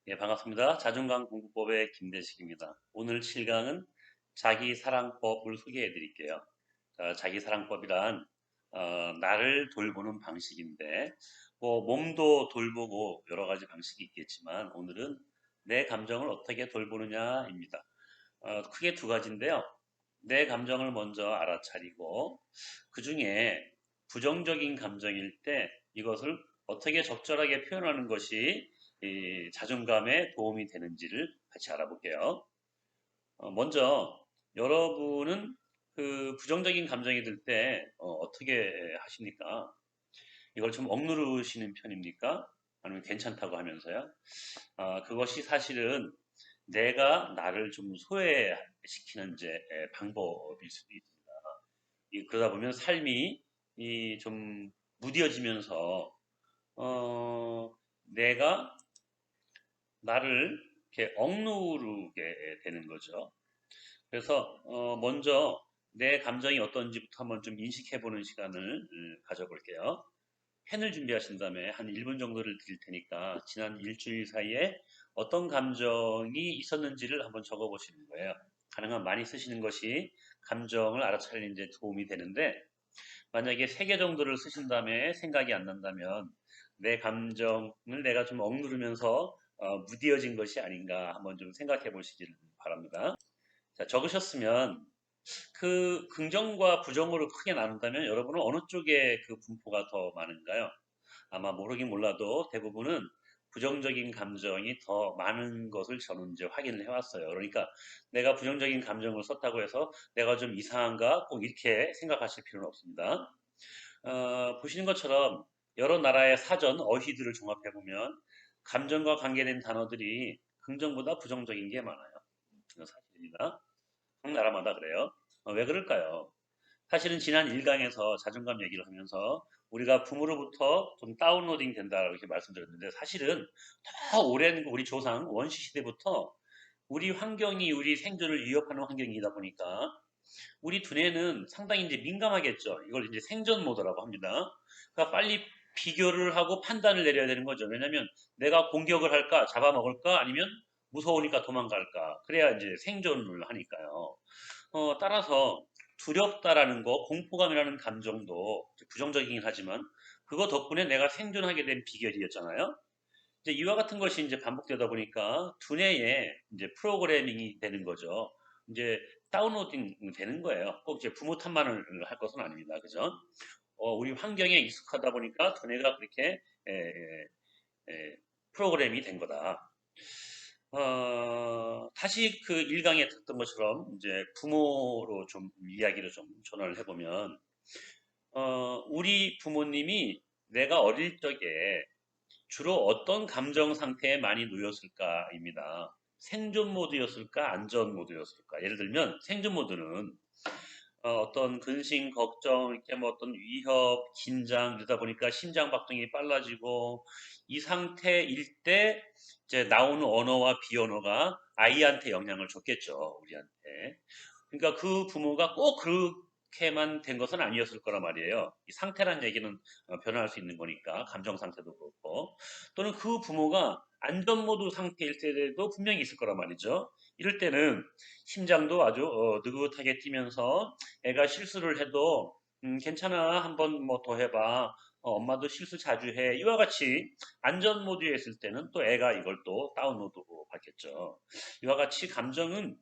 예, 반갑습니다. 자존감 공부법의 김대식입니다. 오늘 7강은 자기사랑법을 소개해 드릴게요. 자기사랑법이란 나를 돌보는 방식인데 뭐 몸도 돌보고 여러 가지 방식이 있겠지만 오늘은 내 감정을 어떻게 돌보느냐입니다. 크게 두 가지인데요. 내 감정을 먼저 알아차리고 그 중에 부정적인 감정일 때 이것을 어떻게 적절하게 표현하는 것이 이 자존감에 도움이 되는지를 같이 알아볼게요. 먼저 여러분은 그 부정적인 감정이 들 때 어떻게 하십니까? 이걸 좀 억누르시는 편입니까? 아니면 괜찮다고 하면서요? 그것이 사실은 내가 나를 좀 소외시키는 이제 방법일 수도 있습니다. 그러다 보면 삶이 좀 무뎌지면서 내가 나를 이렇게 억누르게 되는 거죠. 그래서 먼저 내 감정이 어떤지부터 한번 좀 인식해 보는 시간을 가져볼게요. 펜을 준비하신 다음에 한 1분 정도를 드릴 테니까 지난 일주일 사이에 어떤 감정이 있었는지를 한번 적어 보시는 거예요. 가능한 많이 쓰시는 것이 감정을 알아차리는 데 도움이 되는데 만약에 3개 정도를 쓰신 다음에 생각이 안 난다면 내 감정을 내가 좀 억누르면서 무디어진 것이 아닌가 한번 좀 생각해 보시길 바랍니다. 자, 적으셨으면 그 긍정과 부정으로 크게 나눈다면 여러분은 어느 쪽에 그 분포가 더 많은가요? 아마 모르긴 몰라도 대부분은 부정적인 감정이 더 많은 것을 저는 이제 확인을 해왔어요. 그러니까 내가 부정적인 감정을 썼다고 해서 내가 좀 이상한가 꼭 이렇게 생각하실 필요는 없습니다. 보시는 것처럼 여러 나라의 사전 어휘들을 종합해 보면 감정과 관계된 단어들이 긍정보다 부정적인 게 많아요. 그건 사실입니다. 각 나라마다 그래요. 왜 그럴까요? 사실은 지난 1강에서 자존감 얘기를 하면서 우리가 부모로부터 좀 다운로딩 된다고 이렇게 말씀드렸는데 사실은 더 오랜 우리 조상 원시 시대부터 우리 환경이 우리 생존을 위협하는 환경이다 보니까 우리 두뇌는 상당히 이제 민감하겠죠. 이걸 이제 생존 모드라고 합니다. 그러니까 빨리 비교를 하고 판단을 내려야 되는 거죠. 왜냐하면 내가 공격을 할까, 잡아먹을까, 아니면 무서우니까 도망갈까. 그래야 이제 생존을 하니까요. 따라서 두렵다라는 거, 공포감이라는 감정도 부정적이긴 하지만 그거 덕분에 내가 생존하게 된 비결이었잖아요. 이제 이와 같은 것이 이제 반복되다 보니까 두뇌에 이제 프로그래밍이 되는 거죠. 이제 다운로딩 되는 거예요. 꼭 이제 부모 탓만을 할 것은 아닙니다. 그죠? 우리 환경에 익숙하다 보니까 두뇌가 그렇게 프로그램이 된 거다. 다시 그 일강에 듣던 것처럼 이제 부모로 좀 이야기를 좀 전환을 해보면, 우리 부모님이 내가 어릴 적에 주로 어떤 감정 상태에 많이 놓였을까입니다. 생존 모드였을까, 안전 모드였을까? 예를 들면 생존 모드는 어떤 근심, 걱정, 이렇게 뭐 어떤 위협, 긴장 이러다 보니까 심장 박동이 빨라지고 이 상태일 때 이제 나오는 언어와 비언어가 아이한테 영향을 줬겠죠, 우리한테. 그러니까 그 부모가 꼭 그렇게만 된 것은 아니었을 거란 말이에요. 이 상태란 얘기는 변화할 수 있는 거니까 감정 상태도 그렇고 또는 그 부모가 안전 모드 상태일 때도 분명히 있을 거란 말이죠. 이럴 때는 심장도 아주 느긋하게 뛰면서 애가 실수를 해도 괜찮아 한번 뭐 더 해봐 엄마도 실수 자주 해 이와 같이 안전 모드에 있을 때는 또 애가 이걸 또 다운로드 받겠죠. 이와 같이 감정은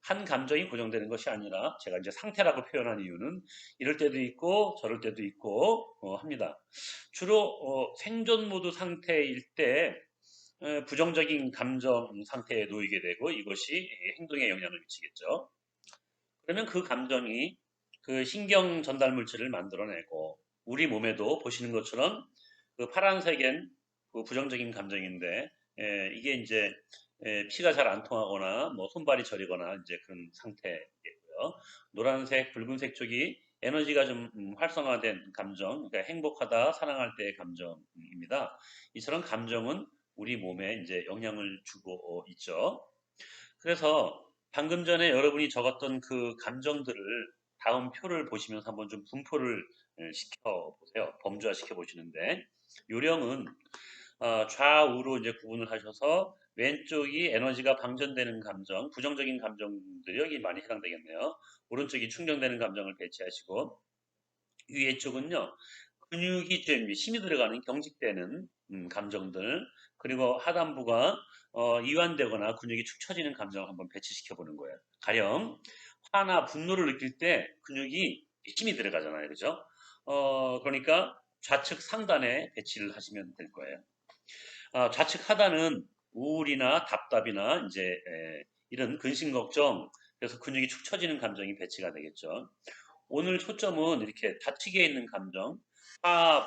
한 감정이 고정되는 것이 아니라 제가 이제 상태라고 표현한 이유는 이럴 때도 있고 저럴 때도 있고 합니다. 주로 생존 모드 상태일 때 부정적인 감정 상태에 놓이게 되고 이것이 행동에 영향을 미치겠죠. 그러면 그 감정이 그 신경 전달 물질을 만들어내고 우리 몸에도 보시는 것처럼 그 파란색엔 그 부정적인 감정인데 이게 이제 피가 잘 안 통하거나 뭐 손발이 저리거나 이제 그런 상태겠고요. 노란색, 붉은색 쪽이 에너지가 좀 활성화된 감정, 그러니까 행복하다, 사랑할 때의 감정입니다. 이처럼 감정은 우리 몸에 이제 영향을 주고 있죠. 그래서 방금 전에 여러분이 적었던 그 감정들을 다음 표를 보시면서 한번 좀 분포를 시켜 보세요. 범주화 시켜 보시는데 요령은 좌우로 이제 구분을 하셔서 왼쪽이 에너지가 방전되는 감정, 부정적인 감정들이 여기 많이 해당되겠네요. 오른쪽이 충전되는 감정을 배치하시고 위에 쪽은요 근육이 좀 힘이 들어가는 경직되는 감정들 그리고 하단부가 이완되거나 근육이 축 처지는 감정을 한번 배치시켜 보는 거예요. 가령 화나 분노를 느낄 때 근육이 힘이 들어가잖아요, 그죠? 그러니까 좌측 상단에 배치를 하시면 될 거예요. 좌측 하단은 우울이나 답답이나 이제 이런 근심 걱정 그래서 근육이 축 처지는 감정이 배치가 되겠죠. 오늘 초점은 이렇게 다치게 있는 감정,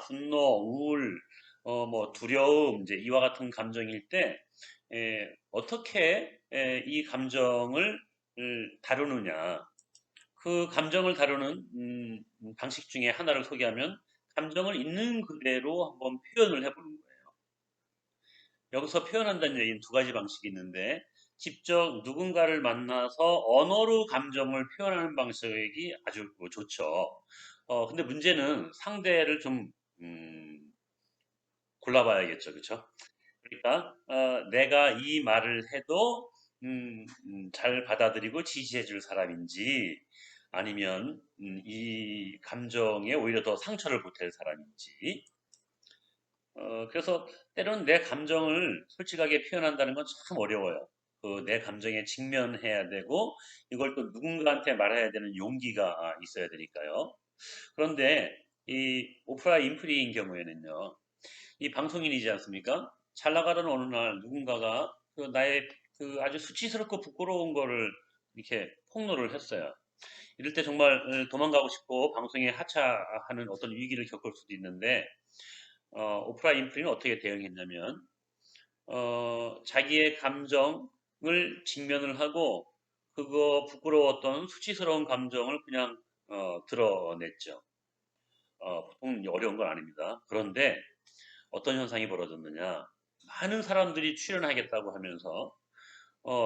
분노, 우울, 뭐 두려움, 이제 이와 같은 감정일 때 어떻게 이 감정을 다루느냐. 그 감정을 다루는 방식 중에 하나를 소개하면 감정을 있는 그대로 한번 표현을 해보는 거예요. 여기서 표현한다는 얘기는 두 가지 방식이 있는데 직접 누군가를 만나서 언어로 감정을 표현하는 방식이 아주 좋죠. 근데 문제는 상대를 좀 음, 골라봐야겠죠, 그렇죠? 그러니까 내가 이 말을 해도 잘 받아들이고 지지해줄 사람인지 아니면 이 감정에 오히려 더 상처를 보탤 사람인지 그래서 때로는 내 감정을 솔직하게 표현한다는 건 참 어려워요. 그 내 감정에 직면해야 되고 이걸 또 누군가한테 말해야 되는 용기가 있어야 되니까요. 그런데 이 오프라 인프리인 경우에는요. 이 방송인이지 않습니까? 잘 나가던 어느 날 누군가가 그 나의 그 아주 수치스럽고 부끄러운 거를 이렇게 폭로를 했어요. 이럴 때 정말 도망가고 싶고 방송에 하차하는 어떤 위기를 겪을 수도 있는데 오프라 인프리는 어떻게 대응했냐면 자기의 감정을 직면을 하고 그거 부끄러웠던 수치스러운 감정을 그냥 드러냈죠. 보통 어려운 건 아닙니다. 그런데 어떤 현상이 벌어졌느냐? 많은 사람들이 출연하겠다고 하면서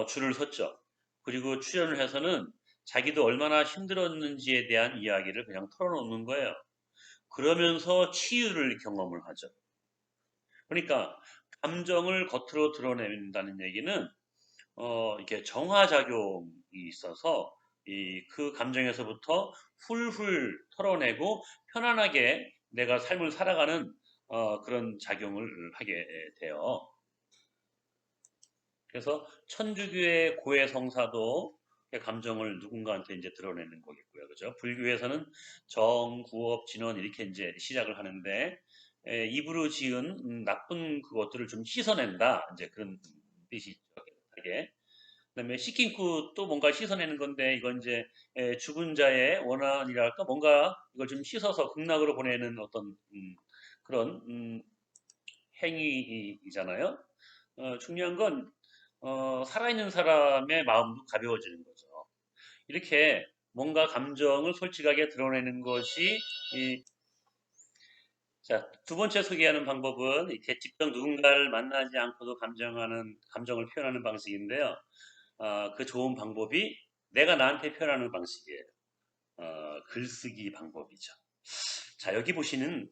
줄을 섰죠. 그리고 출연을 해서는 자기도 얼마나 힘들었는지에 대한 이야기를 그냥 털어놓는 거예요. 그러면서 치유를 경험을 하죠. 그러니까 감정을 겉으로 드러낸다는 얘기는 이렇게 정화작용이 있어서 그 감정에서부터 훌훌 털어내고 편안하게 내가 삶을 살아가는 그런 작용을 하게 돼요. 그래서 천주교의 고해성사도 감정을 누군가한테 이제 드러내는 거겠고요. 그죠? 불교에서는 정, 구업, 진원 이렇게 이제 시작을 하는데 입으로 지은 나쁜 그것들을 좀 씻어낸다. 이제 그런 뜻이 있죠. 깨끗하게. 그다음에 시킨쿠 또 뭔가 씻어내는 건데 이건 이제 죽은 자의 원한이랄까 뭔가 이걸 좀 씻어서 극락으로 보내는 어떤 그런 행위이잖아요. 중요한 건 살아있는 사람의 마음도 가벼워지는 거죠. 이렇게 뭔가 감정을 솔직하게 드러내는 것이 자, 두 번째 소개하는 방법은 이렇게 직접 누군가를 만나지 않고도 감정을 표현하는 방식인데요. 그 좋은 방법이 내가 나한테 표현하는 방식이에요. 글쓰기 방법이죠. 자, 여기 보시는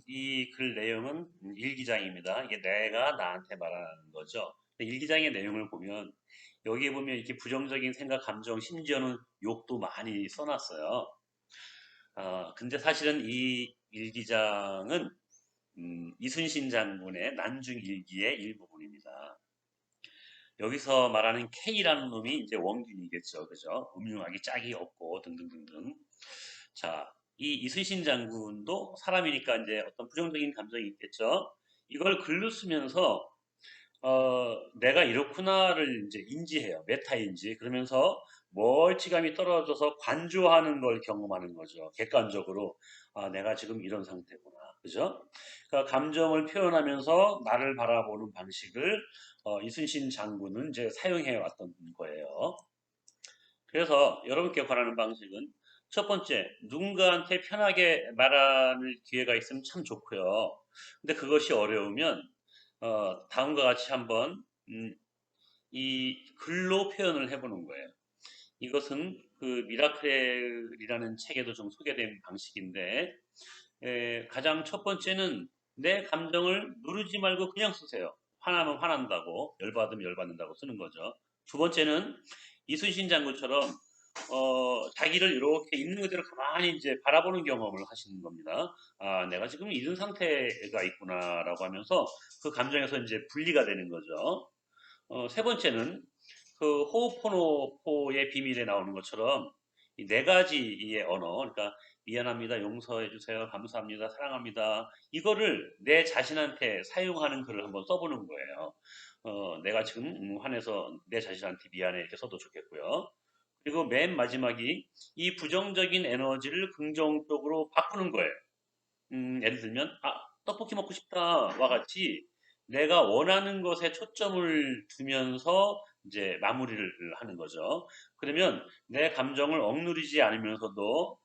이 글 내용은 일기장입니다. 이게 내가 나한테 말하는 거죠. 일기장의 내용을 보면 여기에 보면 이렇게 부정적인 생각, 감정, 심지어는 욕도 많이 써놨어요. 근데 사실은 이 일기장은 이순신 장군의 난중 일기의 일부분입니다. 여기서 말하는 K라는 놈이 이제 원균이겠죠. 그죠? 음흉하기 짝이 없고 등등등등. 자, 이 이순신 장군도 사람이니까 이제 어떤 부정적인 감정이 있겠죠. 이걸 글로 쓰면서 내가 이렇구나를 이제 인지해요. 메타인지. 그러면서 멀찌감이 떨어져서 관조하는 걸 경험하는 거죠. 객관적으로. 내가 지금 이런 상태구나. 그죠? 그러니까 감정을 표현하면서 나를 바라보는 방식을 이순신 장군은 이제 사용해 왔던 거예요. 그래서 여러분께 권하는 방식은 첫 번째, 누군가한테 편하게 말할 기회가 있으면 참 좋고요. 근데 그것이 어려우면 다음과 같이 한번 이 글로 표현을 해보는 거예요. 이것은 그 미라클이라는 책에도 좀 소개된 방식인데 가장 첫 번째는 내 감정을 누르지 말고 그냥 쓰세요. 화나면 화난다고, 열받으면 열받는다고 쓰는 거죠. 두 번째는 이순신 장군처럼 자기를 이렇게 있는 그대로 가만히 이제 바라보는 경험을 하시는 겁니다. 아, 내가 지금 이런 상태가 있구나라고 하면서 그 감정에서 이제 분리가 되는 거죠. 세 번째는 그 호오포노포의 비밀에 나오는 것처럼 이 네 가지의 언어, 그러니까 미안합니다, 용서해 주세요, 감사합니다, 사랑합니다. 이거를 내 자신한테 사용하는 글을 한번 써보는 거예요. 내가 지금 화내서 내 자신한테 미안해 이렇게 써도 좋겠고요. 그리고 맨 마지막이 이 부정적인 에너지를 긍정적으로 바꾸는 거예요. 예를 들면, 아, 떡볶이 먹고 싶다와 같이 내가 원하는 것에 초점을 두면서 이제 마무리를 하는 거죠. 그러면 내 감정을 억누르지 않으면서도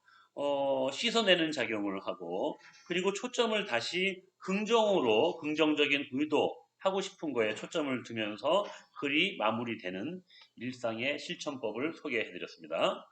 씻어내는 작용을 하고, 그리고 초점을 다시 긍정으로, 긍정적인 의도, 하고 싶은 거에 초점을 두면서 글이 마무리되는 일상의 실천법을 소개해 드렸습니다.